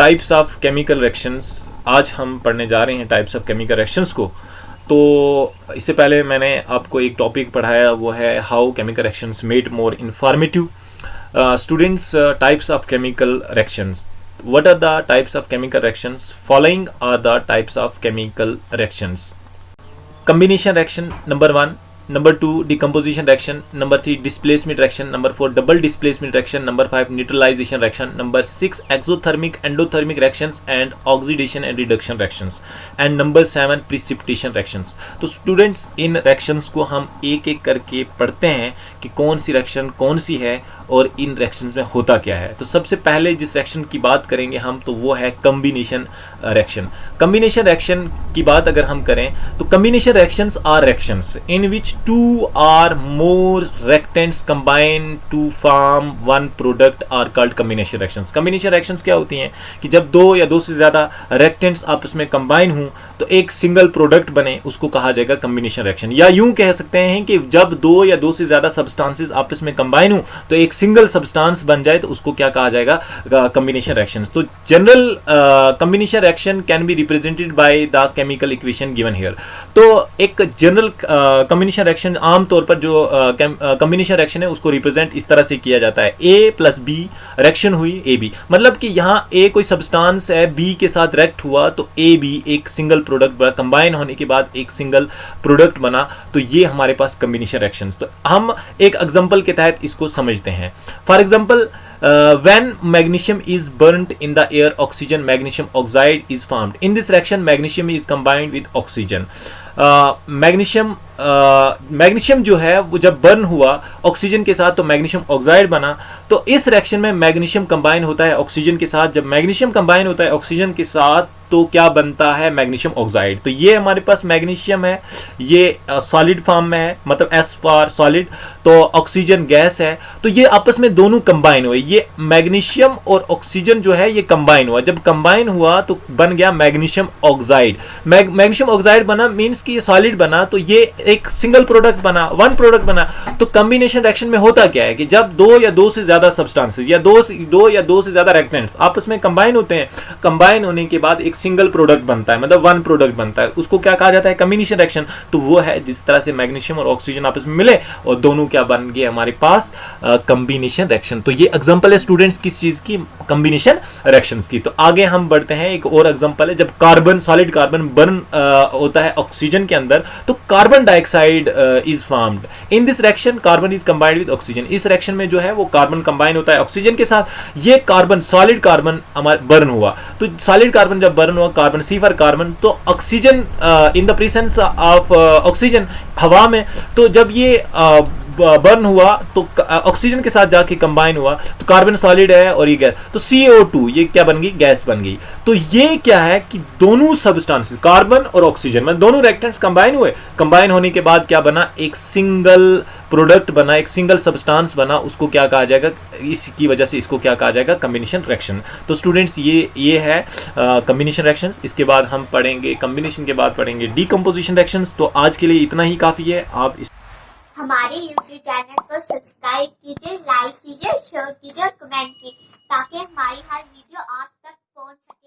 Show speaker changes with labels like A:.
A: Types of chemical reactions, आज हम पढ़ने जा रहे हैं टाइप्स ऑफ केमिकल रिएक्शंस को। तो इससे पहले मैंने आपको एक टॉपिक पढ़ाया, वो है how chemical reactions made more informative. Students, types of chemical reactions, what are the types of chemical reactions? Following are the types of chemical reactions. Combination reaction number 1, number 2 decomposition reaction, number 3 displacement reaction, number 4 double displacement reaction, number 5 neutralization reaction, number 6 exothermic endothermic reactions and oxidation and reduction reactions, and number 7 precipitation reactions. तो students, इन reactions को हम एक एक करके पढ़ते हैं कि कौन सी रिएक्शन कौन सी है और इन रिएक्शंस में होता क्या है। तो सबसे पहले जिस रिएक्शन की बात करेंगे हम, तो वो है कॉम्बिनेशन रिएक्शन। कॉम्बिनेशन रिएक्शन की बात अगर हम करें तो combination reactions are reactions in which 2 or more reactants combine to form one product are called combination reactions. Combination reactions क्या होती हैं कि जब दो या दो से ज्यादा रिएक्टेंट्स आपस में कंबाइन हों तो एक सिंगल प्रोडक्ट बने, उसको कहा जाएगा कॉम्बिनेशन रिएक्शन। या यूं कह सकते हैं कि जब दो या दो से ज्यादा सब्सटेंसेस आपस में कंबाइन हो तो एक सिंगल सब्सटेंस बन जाए तो उसको क्या कहा जाएगा, कॉम्बिनेशन रिएक्शंस। तो general combination reaction can be represented by the chemical equation given here. तो एक जनरल कॉम्बिनेशन रिएक्शन आमतौर पर जो कॉम्बिनेशन रिएक्शन है उसको रिप्रेजेंट इस तरह से किया जाता है, A + B रिएक्शन हुई AB, मतलब कि यहाँ A कोई सब्सटेंस है, B के साथ रिएक्ट हुआ तो AB एक सिंगल प्रोडक्ट बना, कंबाइन होने के बाद एक सिंगल प्रोडक्ट बना, तो ये हमारे पास कॉम्बिनेशन रिएक्शंस। तो हम एक एग्जांपल के तहत इसको समझते हैं। For example, when magnesium is burnt in the air, oxygen magnesium oxide is formed. In this reaction magnesium is combined with oxygen. Magnesium जो है वो जब बर्न हुआ ऑक्सीजन के साथ तो मैग्नीशियम ऑक्साइड बना। तो इस रिएक्शन में मैग्नीशियम कंबाइन होता है ऑक्सीजन के साथ। जब मैग्नीशियम कंबाइन होता है ऑक्सीजन के साथ तो क्या बनता है, मैग्नीशियम ऑक्साइड। तो ये हमारे पास मैग्नीशियम है, ये सॉलिड फॉर्म में है, मतलब S फॉर सॉलिड, तो ऑक्सीजन गैस है। तो ये आपस में दोनों कंबाइन हुए, ये मैग्नीशियम और ऑक्सीजन जो है ये कंबाइन हुआ। जब कंबाइन हुआ तो बन गया मैग्नीशियम ऑक्साइड। मैग्नीशियम ऑक्साइड बना मींस कि ये सॉलिड बना, तो ये एक सिंगल प्रोडक्ट बना, वन प्रोडक्ट बना। तो कॉम्बिनेशन रिएक्शन में होता क्या है कि जब दो या दो से ज्यादा सब्सटेंसेस या दो या दो से ज्यादा रिएक्टेंट्स आपस में कंबाइन होते हैं, कंबाइन होने के बाद एक सिंगल प्रोडक्ट बनता है, मतलब वन प्रोडक्ट बनता है, उसको क्या कहा जाता है, कॉम्बिनेशन रिएक्शन। तो वो है जिस तरह से मैग्नीशियम और ऑक्सीजन आपस में मिले और दोनों क्या बन गए हमारे पास, कॉम्बिनेशन रिएक्शन। तो ये एग्जांपल है स्टूडेंट्स किस चीज की, कॉम्बिनेशन रिएक्शंस की। तो आगे हम बढ़ते हैं, एक और एग्जांपल है जब कार्बन, सॉलिड कार्बन बर्न होता है ऑक्सीजन के अंदर तो carbon dioxide is formed. In this reaction carbon is combined with oxygen. इस रिएक्शन में जो है वो कार्बन कंबाइन होता है ऑक्सीजन के साथ। ये कार्बन, सॉलिड कार्बन हमारा बर्न हुआ, तो सॉलिड कार्बन जब बर्न हुआ, कार्बन C फॉर कार्बन, तो oxygen in the presence of oxygen हवा में, तो जब ये बर्न हुआ तो ऑक्सीजन के साथ जाके कंबाइन हुआ तो कार्बन सॉलिड है और ये गैस, तो CO2 ये क्या बन गई, गैस बन गई। तो ये क्या है कि दोनों सब्सटेंसेस कार्बन और ऑक्सीजन में दोनों रिएक्टेंट्स कंबाइन हुए, कंबाइन होने के बाद क्या बना, एक सिंगल प्रोडक्ट बना, एक सिंगल सब्सटेंस बना, उसको क्या कहा जाएगा, इसकी वजह से इसको क्या कहा जाएगा, कॉम्बिनेशन रिएक्शन। तो स्टूडेंट्स ये है कॉम्बिनेशन रिएक्शंस। इसके बाद हम पढ़ेंगे, कॉम्बिनेशन के बाद पढ़ेंगे डीकंपोजिशन रिएक्शंस। तो आज के लिए इतना ही काफी है। आप
B: हमारे YouTube चैनल को सब्सक्राइब कीजिए, लाइक कीजिए, शेयर कीजिए और कमेंट कीजिए ताकि हमारी हर वीडियो आप तक पहुंच सके।